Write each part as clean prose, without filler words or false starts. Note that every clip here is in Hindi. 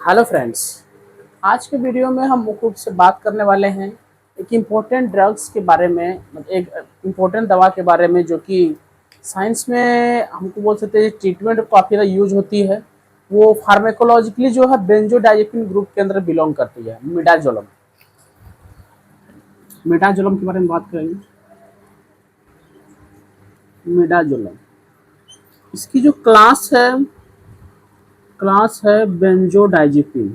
Hello friends. आज के वीडियो में हम मुख्य रूप से बात करने वाले हैं एक इम्पोर्टेंट ड्रग्स के बारे में, मतलब एक इम्पोर्टेंट दवा के बारे में जो कि साइंस में हमको बोल सकते हैं ट्रीटमेंट काफ़ी ज़्यादा यूज होती है। वो फार्मेकोलॉजिकली जो है बेंजोडाइजेपिन ग्रुप के अंदर बिलोंग करती है। मिडाजोलम मिडाजोलम के बारे में बात करेंगे। मिडाजोलम इसकी जो क्लास है बेंजोडाइजेपिन।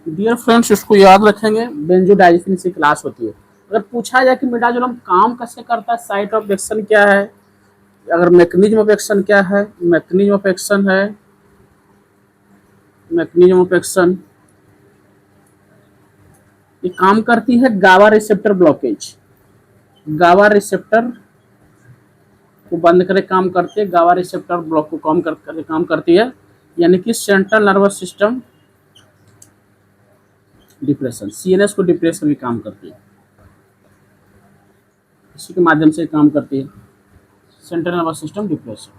डियर फ्रेंड्स, इसको याद रखेंगे, बेंजोडाइजेपिन से क्लास होती है। अगर पूछा जाए कि मिडाजोलम काम कैसे करता है, साइट ऑफ एक्शन क्या है, अगर मैकेनिज्म ऑफ एक्शन क्या है, मैकेनिज्म ऑफ एक्शन ये काम करती है गावा रिसेप्टर ब्लॉकेज। गावा रिसेप्टर को बंद करे काम करती है, गावा रिसेप्टर ब्लॉक को काम करती है, यानी कि central nervous system depression, CNS को डिप्रेस करके काम करती है। इसी के माध्यम से काम करती है सेंट्रल नर्वस सिस्टम डिप्रेशन।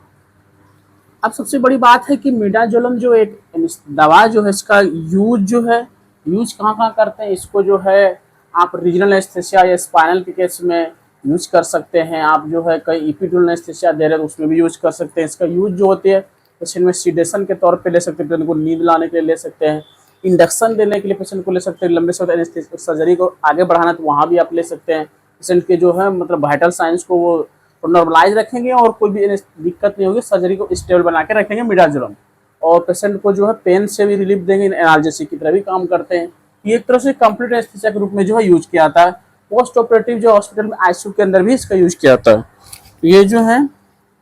अब सबसे बड़ी बात है कि मिडाजोलम जो एक दवा जो है, इसका यूज कहाँ कहाँ करते हैं। इसको जो है आप रीजनल एस्थेसिया या स्पाइनल के केस में यूज कर सकते हैं। आप जो है कई इपिड्यूरल एस्थेसिया दे रहे हैं तो उसमें भी यूज कर सकते हैं। इसका यूज जो होती है पेशेंट में सीडेशन के तौर पे ले सकते हैं, पेशेंट को नींद लाने के लिए ले सकते हैं, इंडक्शन देने के लिए पेशेंट को ले सकते हैं, लंबे समय सर्जरी को आगे बढ़ाना तो वहाँ भी आप ले सकते हैं। पेशेंट के जो है मतलब वाइटल साइंस को वो नॉर्मलाइज रखेंगे और कोई भी दिक्कत नहीं होगी, सर्जरी को स्टेबल बना के रखेंगे मिडाजोलम। और पेशेंट को जो है पेन से भी रिलीफ देंगे, एनाल्जेसिक की तरह भी काम करते हैं। ये एक तरह से कंप्लीट एनेस्थीसिया के रूप में जो है यूज किया जाता है। पोस्ट ऑपरेटिव जो हॉस्पिटल में आईसीयू के अंदर भी इसका यूज किया जाता है। तो ये जो है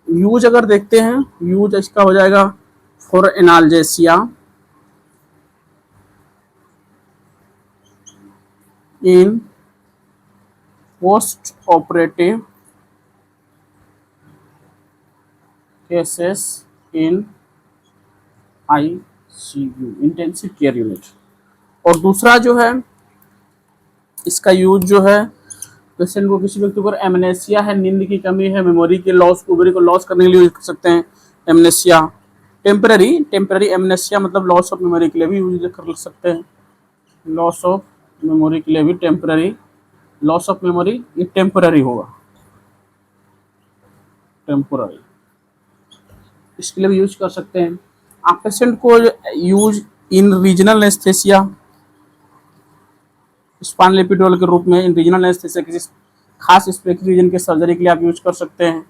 यूज अगर देखते हैं, यूज इसका हो जाएगा for analgesia in post operative cases in ICU, intensive care unit. और दूसरा जो है इसका यूज जो है पेशेंट को, किसी व्यक्ति को एमनेसिया है, नींद की कमी है, मेमोरी के लॉस, मेमोरी को लॉस करने के लिए यूज कर सकते हैं। एमनेसिया टेम्पररी एमनेसिया मतलब लॉस ऑफ मेमोरी के लिए भी यूज कर सकते हैं। लॉस ऑफ मेमोरी के लिए भी टेम्पररी, लॉस ऑफ मेमोरी ये टेम्पररी होगा, टेम्पररी, इसके लिए भी यूज कर सकते हैं। आप पेशेंट को use in regional anaesthesia, spinal epidural के रूप में इन रीजनल एस्थेसिया, किसी खास स्पेसिफिक रीजन के सर्जरी के लिए आप यूज कर सकते हैं।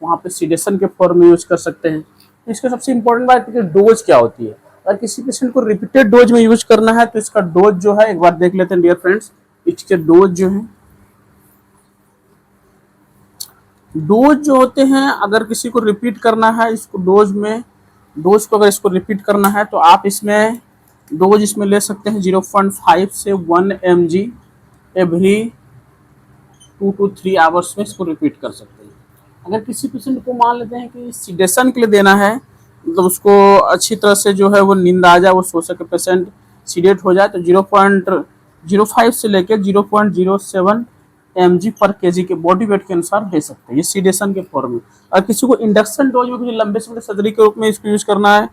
वहाँ पे सीडेशन के फॉर्म में यूज कर सकते हैं। इसका सबसे इंपॉर्टेंट बात है कि डोज क्या होती है। अगर किसी पेशेंट को रिपीटेड डोज में यूज करना है तो इसका डोज जो है एक बार देख लेते हैं डियर फ्रेंड्स। इसके डोज जो होते हैं, अगर किसी को रिपीट करना है इसको डोज को अगर इसको रिपीट करना है तो आप इसमें डोज इसमें ले सकते हैं 0.5 से 1 mg एवरी 2 to 3 आवर्स में इसको रिपीट कर सकते हैं। अगर किसी पेशेंट को मान लेते हैं कि सीडेशन के लिए देना है, मतलब उसको अच्छी तरह से जो है वो नींद आ जाए, वो सो सके, पेशेंट सीडेट हो जाए, तो 0.05 से लेकर 0.07 mg पर केजी के बॉडी वेट के अनुसार दे सकते हैं, ये सीडेशन के फॉर्म में। और किसी को इंडक्शन डोज में, कुछ लंबे समय सर्जरी के रूप में इसको यूज करना है,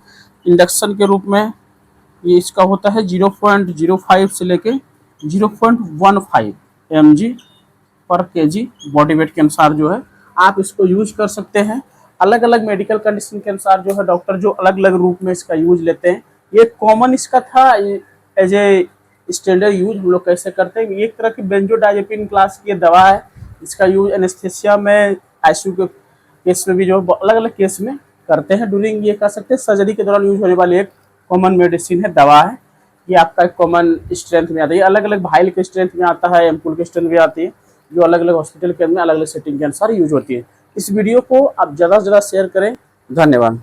इंडक्शन के रूप में ये इसका होता है 0.05 से लेके 0.15 mg पर केजी बॉडी वेट के अनुसार जो है आप इसको यूज कर सकते हैं। अलग अलग मेडिकल कंडीशन के अनुसार जो है डॉक्टर जो अलग अलग रूप में इसका यूज लेते हैं। ये कॉमन इसका था एज ए स्टैंडर्ड यूज हम लोग कैसे करते हैं। एक तरह की बेंजोडाइजेपिन क्लास की दवा है। इसका यूज एनेस्थेसिया में, आईसीयू के केस में भी जो अलग अलग केस में करते हैं। ड्यूरिंग ये कह सकते हैं सर्जरी के दौरान यूज होने वाली एक कॉमन मेडिसिन है, दवा है। ये आपका कॉमन स्ट्रेंथ में आता है। अलग अलग भाइल के स्ट्रेंथ में आता है, एम्पूल के स्ट्रेंथ में आती है, जो अलग अलग हॉस्पिटल के अंदर अलग अलग सेटिंग के अनुसार यूज होती है। इस वीडियो को आप ज़्यादा से ज़्यादा शेयर करें। धन्यवाद।